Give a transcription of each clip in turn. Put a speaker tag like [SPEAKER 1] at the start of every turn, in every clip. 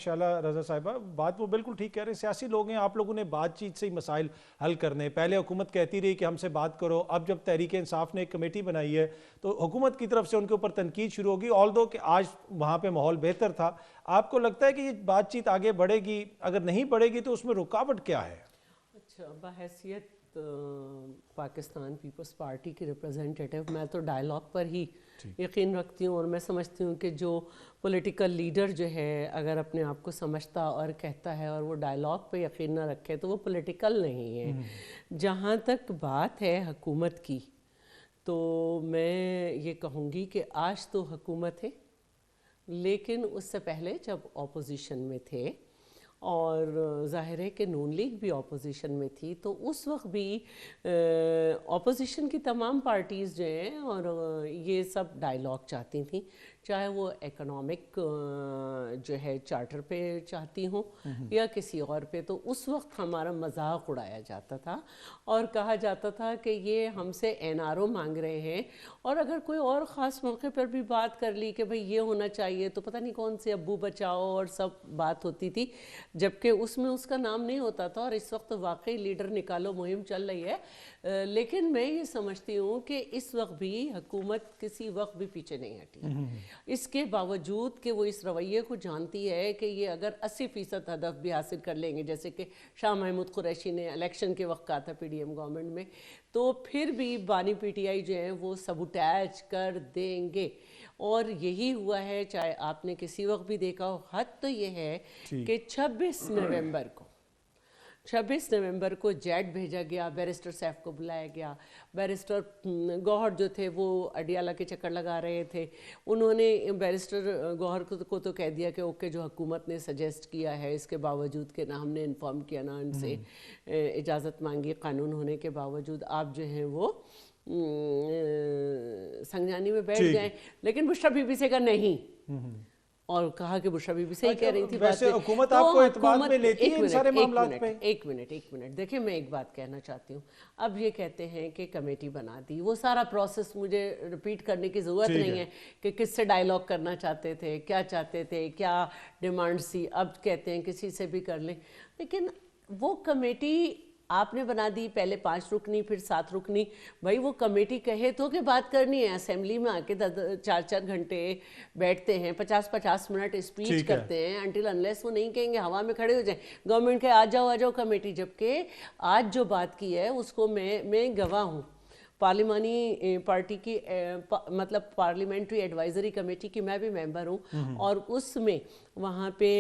[SPEAKER 1] شالہ رضا صاحبہ بات وہ بالکل ٹھیک کہہ رہے ہیں. سیاسی لوگ ہیں, آپ لوگوں نے بات چیت سے ہی مسائل حل کرنے. پہلے حکومت کہتی رہی کہ ہم سے بات کرو, اب جب تحریک انصاف نے ایک کمیٹی بنائی ہے تو حکومت کی طرف سے ان کے اوپر تنقید شروع ہوگی, آلدو کہ آج وہاں پہ ماحول بہتر تھا. آپ کو لگتا ہے کہ یہ بات چیت آگے بڑھے گی؟ اگر نہیں بڑھے گی تو اس میں رکاوٹ کیا ہے؟
[SPEAKER 2] اچھا, بحیثیت پاکستان پیپلز پارٹی کی ریپرزینٹیٹیو میں تو ڈائلاگ پر ہی یقین رکھتی ہوں, اور میں سمجھتی ہوں کہ جو پولیٹیکل لیڈر جو ہے اگر اپنے آپ کو سمجھتا اور کہتا ہے اور وہ ڈائلاگ پہ یقین نہ رکھے تو وہ پولیٹیکل نہیں ہے. جہاں تک بات ہے حکومت کی, تو میں یہ کہوں گی کہ آج تو حکومت ہے, لیکن اس سے پہلے جب اپوزیشن میں تھے اور ظاہر ہے کہ نون لیگ بھی اپوزیشن میں تھی, تو اس وقت بھی اپوزیشن کی تمام پارٹیز جو ہیں اور یہ سب ڈائلاگ چاہتی تھیں, چاہے وہ اکنامک جو ہے چارٹر پہ چاہتی ہوں یا کسی اور پہ. تو اس وقت ہمارا مذاق اڑایا جاتا تھا اور کہا جاتا تھا کہ یہ ہم سے این آر او مانگ رہے ہیں, اور اگر کوئی اور خاص موقع پر بھی بات کر لی کہ بھئی یہ ہونا چاہیے تو پتہ نہیں کون سے ابو بچاؤ اور سب بات ہوتی تھی, جبکہ اس میں اس کا نام نہیں ہوتا تھا. اور اس وقت واقعی لیڈر نکالو مہم چل رہی ہے, لیکن میں یہ سمجھتی ہوں کہ اس وقت بھی حکومت کسی وقت بھی پیچھے نہیں ہٹی, اس کے باوجود کہ وہ اس رویے کو جانتی ہے کہ یہ اگر 80% ہدف بھی حاصل کر لیں گے, جیسے کہ شاہ محمود قریشی نے الیکشن کے وقت کہا تھا پی ڈی ایم گورنمنٹ میں, تو پھر بھی بانی پی ٹی آئی جو ہیں وہ سبوٹیج کر دیں گے. اور یہی ہوا ہے, چاہے آپ نے کسی وقت بھی دیکھا ہو. حد تو یہ ہے کہ 26 نومبر کو جیٹ بھیجا گیا, بیرسٹر سیف کو بلایا گیا. بیرسٹر گوہر جو تھے وہ اڈیالہ کے چکر لگا رہے تھے, انہوں نے بیرسٹر گوہر کو تو کہہ دیا کہ اوکے جو حکومت نے سجیسٹ کیا ہے, اس کے باوجود کہ نہ ہم نے انفارم کیا نہ ان سے اجازت مانگی, قانون ہونے کے باوجود آپ جو ہیں وہ سنگجانی میں بیٹھ جائیں. لیکن بشرا بی بی سے کہا نہیں, اور کہا کہ بشرا بی بی صحیح کہہ رہی تھی.
[SPEAKER 1] ویسے حکومت آپ کو اعتماد میں لیتی ہے ان سارے معاملات پہ؟
[SPEAKER 2] ایک منٹ دیکھیں, میں ایک بات کہنا چاہتی ہوں. اب یہ کہتے ہیں کہ کمیٹی بنا دی, وہ سارا پروسیس مجھے ریپیٹ کرنے کی ضرورت نہیں ہے کہ کس سے ڈائلاگ کرنا چاہتے تھے, کیا چاہتے تھے, کیا ڈیمانڈ تھی. اب کہتے ہیں کسی سے بھی کر لیں, لیکن وہ کمیٹی آپ نے بنا دی, پہلے 5 رکنی پھر 7 رکنی. بھائی وہ کمیٹی کہے تو کہ بات کرنی ہے, اسمبلی میں آ کے 4 گھنٹے بیٹھتے ہیں, 50 منٹ اسپیچ کرتے ہیں, انٹل انلیس وہ نہیں کہیں گے ہوا میں کھڑے ہو جائیں گورنمنٹ کے آ جاؤ کمیٹی. جبکہ آج جو بات کی ہے اس کو میں گواہ ہوں. پارلیمانی پارٹی کی مطلب پارلیمنٹری ایڈوائزری کمیٹی کی میں بھی ممبر ہوں, اور اس میں وہاں پہ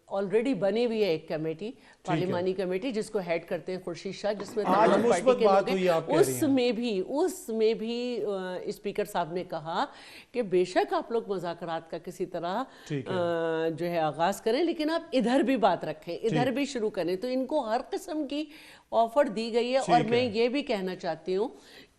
[SPEAKER 2] آلریڈی بنی ہوئی ہے ایک کمیٹی, پارلیمانی کمیٹی, جس کو ہیڈ کرتے ہیں خورشید شاہ, جس میں تمام پارٹی کے لوگ ہیں. اس میں بھی اسپیکر صاحب نے کہا کہ بے شک آپ لوگ مذاکرات کا کسی طرح جو ہے آغاز کریں, لیکن آپ ادھر بھی بات رکھیں, ادھر بھی شروع کریں. تو ان کو ہر قسم کی آفر دی گئی ہے. اور میں یہ بھی کہنا چاہتی ہوں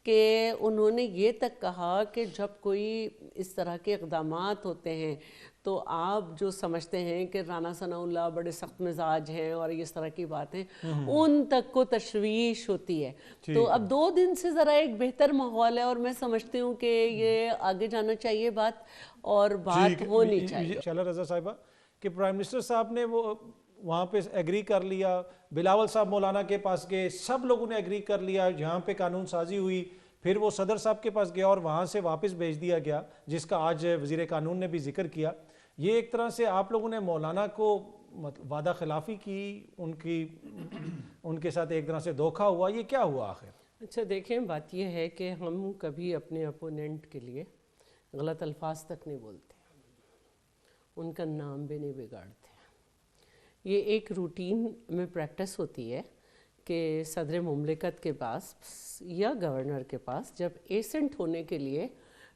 [SPEAKER 2] کہ انہوں نے یہ تک کہا کہ جب کوئی اس طرح کے اقدامات ہوتے ہیں تو آپ جو سمجھتے ہیں کہ رانا ثناء اللہ بڑے سخت مزاج ہیں اور اس طرح کی باتیں, ان تک کو تشویش ہوتی ہے. تو اب 2 دن سے ذرا ایک بہتر ماحول ہے, اور میں سمجھتی ہوں کہ یہ آگے جانا چاہیے بات, اور بات ہونی چاہیے.
[SPEAKER 1] شالہ رضا صاحبہ کہ پرائم منسٹر صاحب نے وہ وہاں پہ ایگری کر لیا, بلاول صاحب مولانا کے پاس گئے, سب لوگوں نے ایگری کر لیا, جہاں پہ قانون سازی ہوئی پھر وہ صدر صاحب کے پاس گیا اور وہاں سے واپس بھیج دیا گیا, جس کا آج وزیر قانون نے بھی ذکر کیا. یہ ایک طرح سے آپ لوگوں نے مولانا کو وعدہ خلافی کی, ان کے ساتھ ایک طرح سے دھوکہ ہوا, یہ کیا ہوا آخر؟
[SPEAKER 2] اچھا دیکھیں, بات یہ ہے کہ ہم کبھی اپنے اپوننٹ کے لیے غلط الفاظ تک نہیں بولتے, ان کا نام بھی نہیں بگاڑتے. یہ ایک روٹین میں پریکٹس ہوتی ہے کہ صدر مملکت کے پاس یا گورنر کے پاس جب ایسنٹ ہونے کے لیے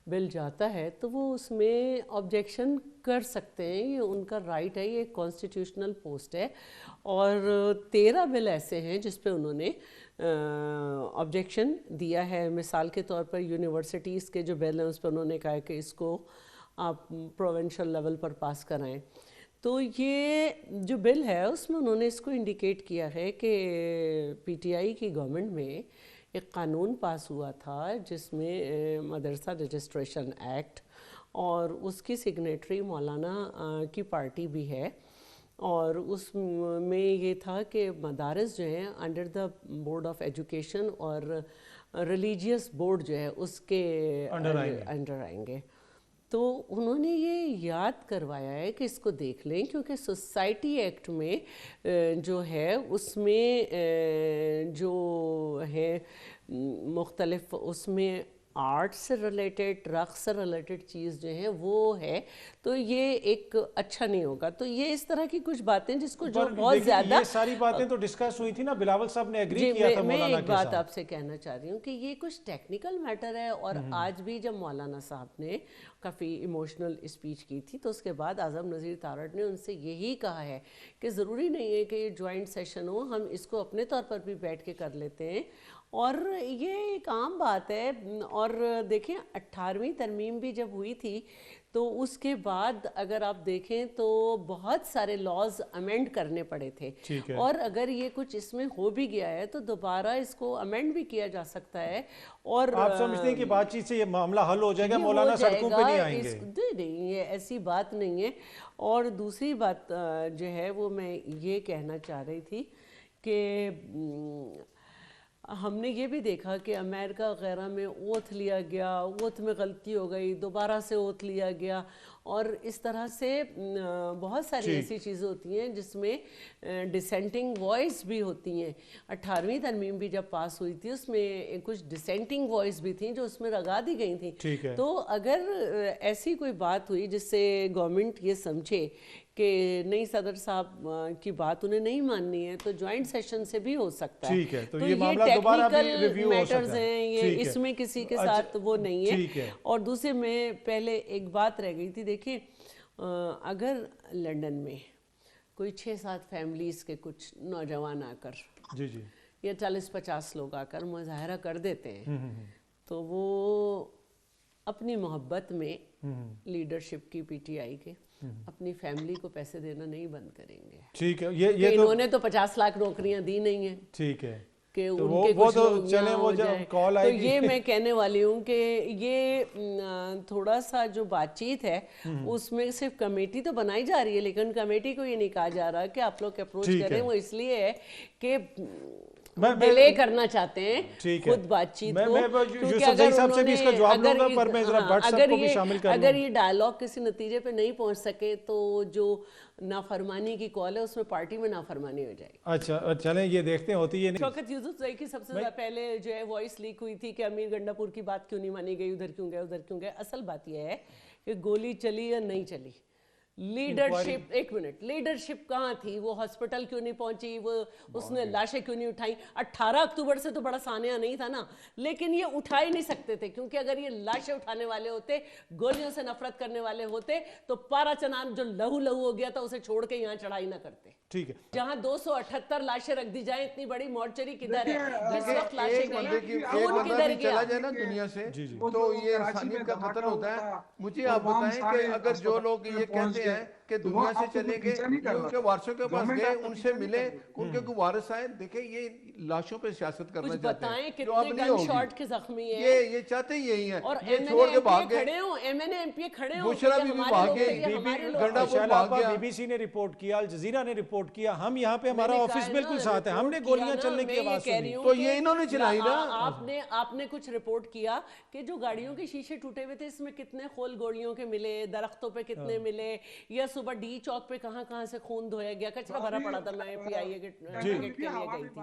[SPEAKER 2] بل جاتا ہے تو وہ اس میں آبجیکشن کر سکتے ہیں, یہ ان کا رائٹ ہے, یہ کانسٹیٹیوشنل پوسٹ ہے. اور 13 بل ایسے ہیں جس پہ انہوں نے آبجیکشن دیا ہے. مثال کے طور پر یونیورسٹیز کے جو بل ہیں اس پہ انہوں نے کہا ہے کہ اس کو آپ پروونشل لیول پر پاس کرائیں. تو یہ جو بل ہے اس میں انہوں نے اس کو انڈیکیٹ کیا ہے کہ پی ٹی آئی کی گورنمنٹ میں ایک قانون پاس ہوا تھا جس میں مدرسہ رجسٹریشن ایکٹ, اور اس کی سگنیٹری مولانا کی پارٹی بھی ہے, اور اس میں یہ تھا کہ مدارس جو ہیں under the board of education اور ریلیجیس بورڈ جو ہے اس کے انڈر آئیں گے. تو انہوں نے یہ یاد کروایا ہے کہ اس کو دیکھ لیں کیونکہ سوسائٹی ایکٹ میں جو ہے اس میں جو ہے مختلف اس میں آرٹ سے ریلیٹڈ رقص سے ریلیٹڈ چیز جو ہیں وہ ہے, تو یہ ایک اچھا نہیں ہوگا. تو یہ اس طرح کی کچھ باتیں جس کو جو بہت زیادہ
[SPEAKER 1] یہ ساری باتیں تو ڈسکس ہوئی تھی نا, بلاول صاحب نے ایگری کیا تھا مولانا کے ساتھ.
[SPEAKER 2] میں ایک بات آپ سے کہنا چاہ رہی ہوں کہ یہ کچھ ٹیکنیکل میٹر ہے, اور آج بھی جب مولانا صاحب نے کافی ایموشنل اسپیچ کی تھی تو اس کے بعد اعظم نذیر تارڑ نے ان سے یہی کہا ہے کہ ضروری نہیں ہے کہ یہ جوائنٹ سیشن ہو, ہم اس کو اپنے طور پر بھی بیٹھ کے کر لیتے ہیں. اور یہ ایک عام بات ہے. اور دیکھیں 18ویں ترمیم بھی جب ہوئی تھی تو اس کے بعد اگر آپ دیکھیں تو بہت سارے لاز امینڈ کرنے پڑے تھے, اور اگر یہ کچھ اس میں ہو بھی گیا ہے تو دوبارہ اس کو امینڈ بھی کیا جا سکتا ہے. اور
[SPEAKER 1] آپ سمجھتے ہیں کہ بات چیت سے یہ معاملہ حل ہو جائے گا, مولانا سڑکوں پہ نہیں آئیں گے؟
[SPEAKER 2] نہیں, یہ ایسی بات نہیں ہے. اور دوسری بات جو ہے وہ میں یہ کہنا چاہ رہی تھی کہ ہم نے یہ بھی دیکھا کہ امریکہ وغیرہ میں اوتھ لیا گیا, اوتھ میں غلطی ہو گئی, دوبارہ سے اوتھ لیا گیا, اور اس طرح سے بہت ساری ایسی چیزیں ہوتی ہیں جس میں ڈسینٹنگ وائس بھی ہوتی ہیں. 18ویں ترمیم بھی جب پاس ہوئی تھی اس میں کچھ ڈسینٹنگ وائس بھی تھیں جو اس میں لگا دی گئی تھیں. تو اگر ایسی کوئی بات ہوئی جس سے گورنمنٹ یہ سمجھے کہ نہیں صدر صاحب کی بات انہیں نہیں ماننی ہے تو جوائنٹ سیشن سے بھی ہو سکتا ہے.
[SPEAKER 1] تو یہ ٹیکنیکل
[SPEAKER 2] میٹرز ہیں, یہ اس میں کسی کے ساتھ وہ نہیں ہے. اور دوسرے میں پہلے ایک بات رہ گئی تھی, دیکھیں اگر لنڈن میں کوئی 6-7 فیملیز کے کچھ نوجوان آ کر یا 40-50 لوگ آ کر مظاہرہ کر دیتے ہیں تو وہ اپنی محبت میں لیڈرشپ کی پی ٹی آئی کے اپنی فیملی کو پیسے دینا نہیں بند کریں گے.
[SPEAKER 1] ٹھیک ہے, یہ
[SPEAKER 2] انہوں نے تو 50 لاکھ نوکریاں دی نہیں ہیں.
[SPEAKER 1] ٹھیک ہے,
[SPEAKER 2] کہ ان کے کچھ لوگ ہو جائیں. تو یہ میں کہنے والی ہوں کہ یہ تھوڑا سا جو بات چیت ہے اس میں صرف کمیٹی تو بنائی جا رہی ہے, لیکن کمیٹی کو یہ نہیں کہا جا رہا کہ آپ لوگ اپروچ کریں. وہ اس لیے ہے کہ ڈیلے کرنا چاہتے ہیں خود بات چیت کو, کیونکہ اگر یہ ڈائیلاگ کسی نتیجے پہ نہیں پہنچ سکے تو جو نافرمانی کی کال ہے اس میں پارٹی میں نافرمانی ہو جائے گی.
[SPEAKER 1] اچھا چلیں یہ دیکھتے ہیں ہوتی ہے.
[SPEAKER 2] شوکت یوسف زئی کی سب سے پہلے جو ہے وائس لیک ہوئی تھی کہ امیر گنڈا پور کی بات کیوں نہیں مانی گئی, ادھر کیوں گئے ادھر کیوں گئے. اصل بات یہ ہے کہ گولی چلی یا نہیں چلی, لیڈرشپ, ایک منٹ, لیڈرشپ کہاں تھی؟ وہ ہاسپٹل کیوں نہیں پہنچی, وہ اس نے لاشیں کیوں نہیں اٹھائیں؟ 18 اکتوبر سے تو بڑا سانحہ نہیں تھا نا, لیکن یہ اٹھا ہی نہیں سکتے تھے کیونکہ اگر یہ لاشیں اٹھانے والے ہوتے, گولیوں سے نفرت کرنے والے ہوتے تو پارا چنان جو لہو لہو ہو گیا تھا اسے چھوڑ کے یہاں چڑھائی نہ کرتے.
[SPEAKER 1] ٹھیک ہے,
[SPEAKER 2] جہاں 278 لاشیں رکھ دی جائیں, اتنی بڑی مورچری کدھر ہے جس وقت لاشیں گئی, خون کدھر گیا؟
[SPEAKER 3] چلا جائے نا دنیا سے تو یہ انسانیت کا قتل ہوتا ہے. مجھے آپ بتائیں کہ اگر جو لوگ یہ کہتے ہیں کہ دنیا سے چلے گئے, ان کے وارثوں کے پاس گئے, ان سے ملے, ان کے کوئی وارث آئے, دیکھیں یہ لاشوں پہ سیاست کرنا چاہتے ہیں.
[SPEAKER 2] کتنے گن شاٹ کے زخمی ہیں,
[SPEAKER 3] یہ چاہتے ہی یہی ہیں.
[SPEAKER 2] اور M N A M P کھڑے ہوں,
[SPEAKER 3] بشرا بی بی بھاگ گئی, گنڈا پور بھاگ گیا,
[SPEAKER 1] بی بی سی نے رپورٹ کیا, الجزیرہ نے رپورٹ کیا, ہم یہاں پہ ہمارا آفس بالکل ساتھ ہے, ہم نے گولیاں چلنے کی آواز سنی.
[SPEAKER 3] تو یہ انہوں نے چلائی نا.
[SPEAKER 2] آپ نے کچھ رپورٹ کیا کہ جو گاڑیوں کے شیشے ٹوٹے ہوئے تھے اس میں کتنے خول گولیوں کے ملے, درختوں پہ کتنے ملے, یا صبح ڈی چوک پہ کہاں کہاں سے خون دھویا گیا, کچرا بھرا پڑا تھا. میں پی آئی اے کے ٹکٹ کے لیے گئی تھی.